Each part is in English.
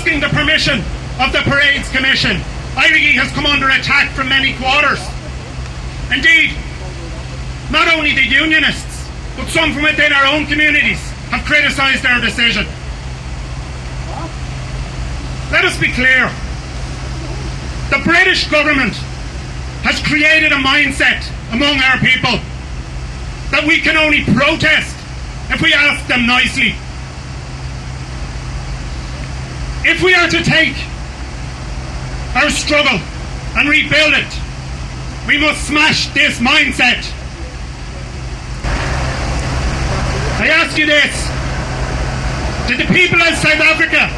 asking the permission of the Parades Commission, IRIGI has come under attack from many quarters. Indeed, not only the unionists, but some from within our own communities have criticised our decision. Let us be clear. The British government has created a mindset among our people that we can only protest if we ask them nicely. If we are to take our struggle and rebuild it, we must smash this mindset. I ask you this: did the people of South Africa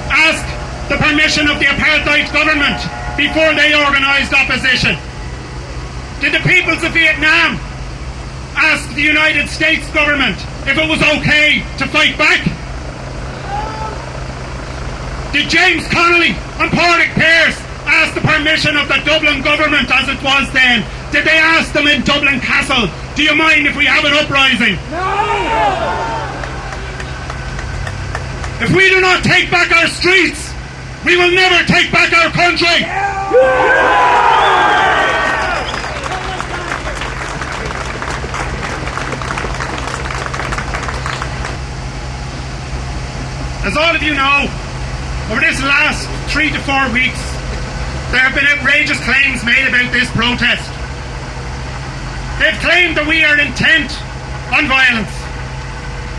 ask the permission of the apartheid government before they organised opposition? Did the peoples of Vietnam ask the United States government if it was okay to fight back? Did James Connolly and Pádraig Pearse ask the permission of the Dublin government as it was then? Did they ask them in Dublin Castle, do you mind if we have an uprising? No! If we do not take back our streets, we will never take back our country! As all of you know, over this last 3 to 4 weeks, there have been outrageous claims made about this protest. They've claimed that we are intent on violence,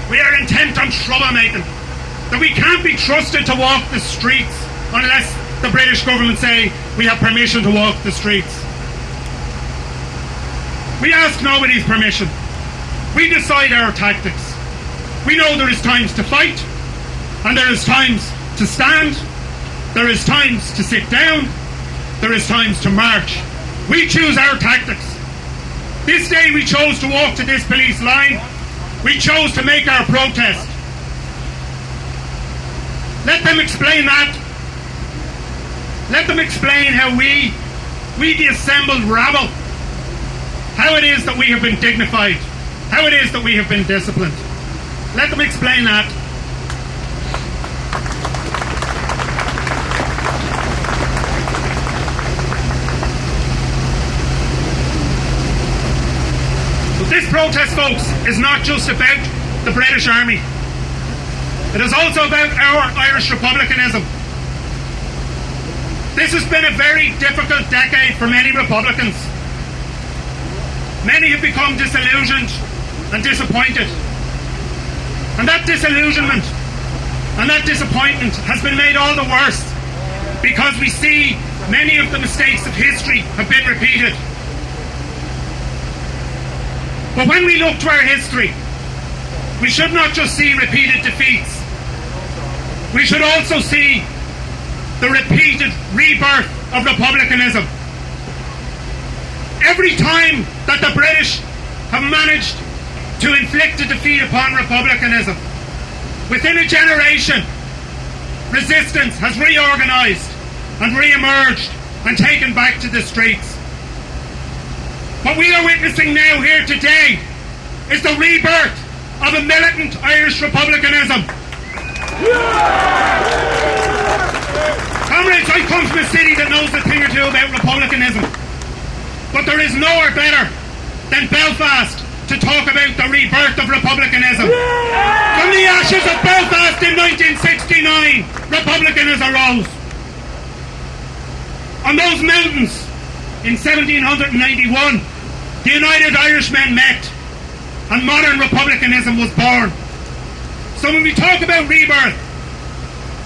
we are intent on troublemaking, that we can't be trusted to walk the streets unless the British government say we have permission to walk the streets. We ask nobody's permission. We decide our tactics. We know there is times to fight, and there is times to stand, there is times to sit down, there is times to march. We choose our tactics. This day we chose to walk to this police line. We chose to make our protest. Let them explain that. Let them explain how we the assembled rabble, how it is that we have been dignified, how it is that we have been disciplined. Let them explain that. This protest, folks, is not just about the British Army. It is also about our Irish republicanism. This has been a very difficult decade for many Republicans. Many have become disillusioned and disappointed. And that disillusionment and that disappointment has been made all the worse because we see many of the mistakes of history have been repeated. But when we look to our history, we should not just see repeated defeats. We should also see the repeated rebirth of republicanism. Every time that the British have managed to inflict a defeat upon republicanism, within a generation, resistance has reorganised and re-emerged and taken back to the streets. What we are witnessing now here today is the rebirth of a militant Irish republicanism. Comrades, I come from a city that knows a thing or two about republicanism, but there is nowhere better than Belfast to talk about the rebirth of republicanism. From the ashes of Belfast in 1969, republicanism arose. On those mountains in 1791, the United Irishmen met and modern republicanism was born. So when we talk about rebirth,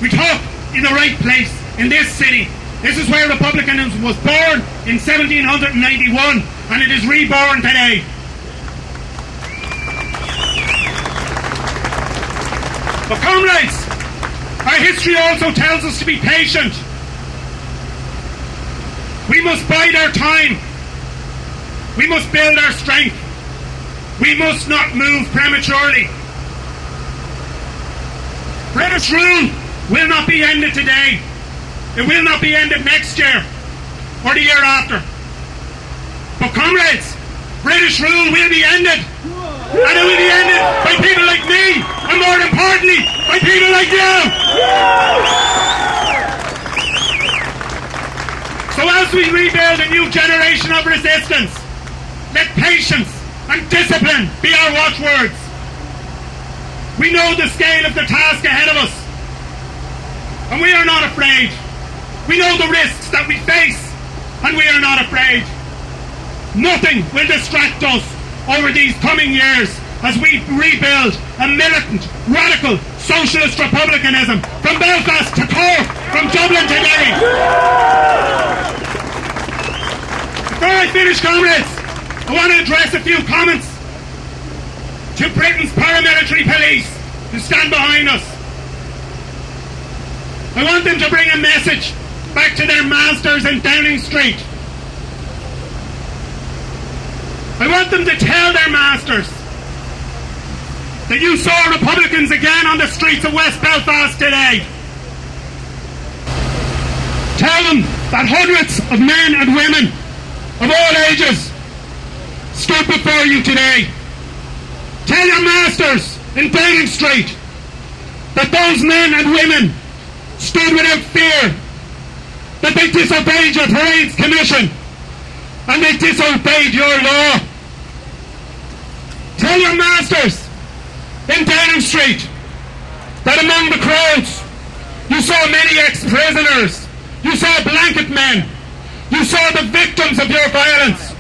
we talk in the right place, in this city. This is where republicanism was born in 1791, and it is reborn today. But comrades, our history also tells us to be patient. We must bide our time. We must build our strength. We must not move prematurely. British rule will not be ended today. It will not be ended next year or the year after. But comrades, British rule will be ended. And it will be ended by people like me, and more importantly, by people like you. we rebuild a new generation of resistance, let patience and discipline be our watchwords. We know the scale of the task ahead of us, and we are not afraid. We know the risks that we face, and we are not afraid. Nothing will distract us over these coming years as we rebuild a militant, radical, socialist republicanism from Belfast to Cork, from Dublin to Derry. Before I finish, comrades, I want to address a few comments to Britain's paramilitary police who stand behind us. I want them to bring a message back to their masters in Downing Street. I want them to tell their masters that you saw Republicans again on the streets of West Belfast today. Tell them that hundreds of men and women of all ages stood before you today. Tell your masters in Downing Street that those men and women stood without fear, that they disobeyed your Parades Commission and they disobeyed your law. Tell your masters in Downing Street that among the crowds you saw many ex-prisoners, you saw blanket men, you saw the victims of your violence.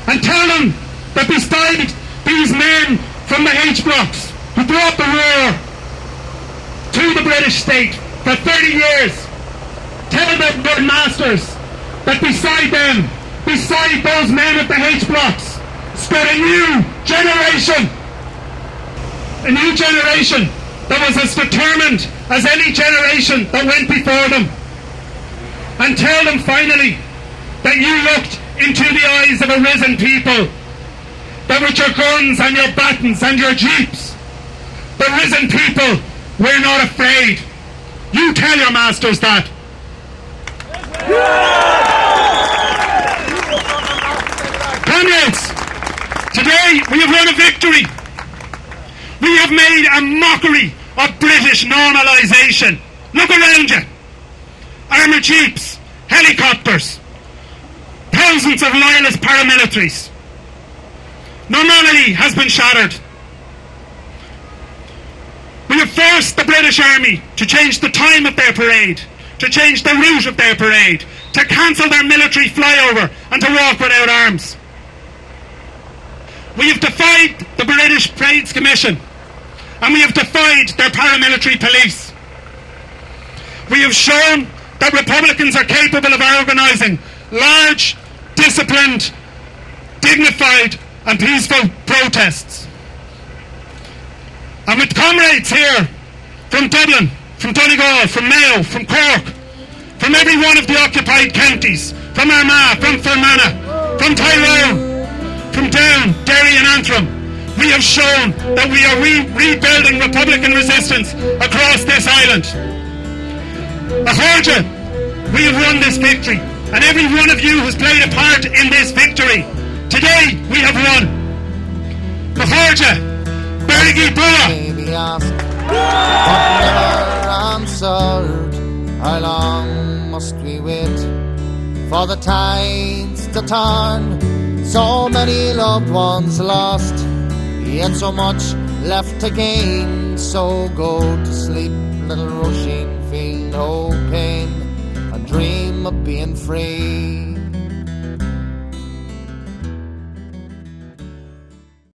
And tell them that beside these men from the H-blocks who brought the war to the British state for 30 years, tell them, their masters, that beside them, beside those men at the H-blocks, stood a new generation that was as determined as any generation that went before them. And tell them finally that you looked into the eyes of a risen people, that with your guns and your batons and your jeeps, the risen people were not afraid. You tell your masters that. Comrades, today we have won a victory. We have made a mockery of British normalisation. Look around you. Armoured jeeps, helicopters, thousands of loyalist paramilitaries. Normality has been shattered. We have forced the British Army to change the time of their parade, to change the route of their parade, to cancel their military flyover and to walk without arms. We have defied the British Parades Commission and we have defied their paramilitary police. We have shown that Republicans are capable of organising large, disciplined, dignified and peaceful protests. And with comrades here from Dublin, from Donegal, from Mayo, from Cork, from every one of the occupied counties, from Armagh, from Fermanagh, from Tyrone, from Down, Derry and Antrim, we have shown that we are rebuilding Republican resistance across this island. Ahorja, we have won this victory, and every one of you has played a part in this victory. Today we have won. Ahorja, Berigi Bua. Baby asked, but never answered. How long must we wait for the tides to turn? So many loved ones lost, yet so much left to gain. So go to sleep, little Roisin, feel no pain, and dream of being free.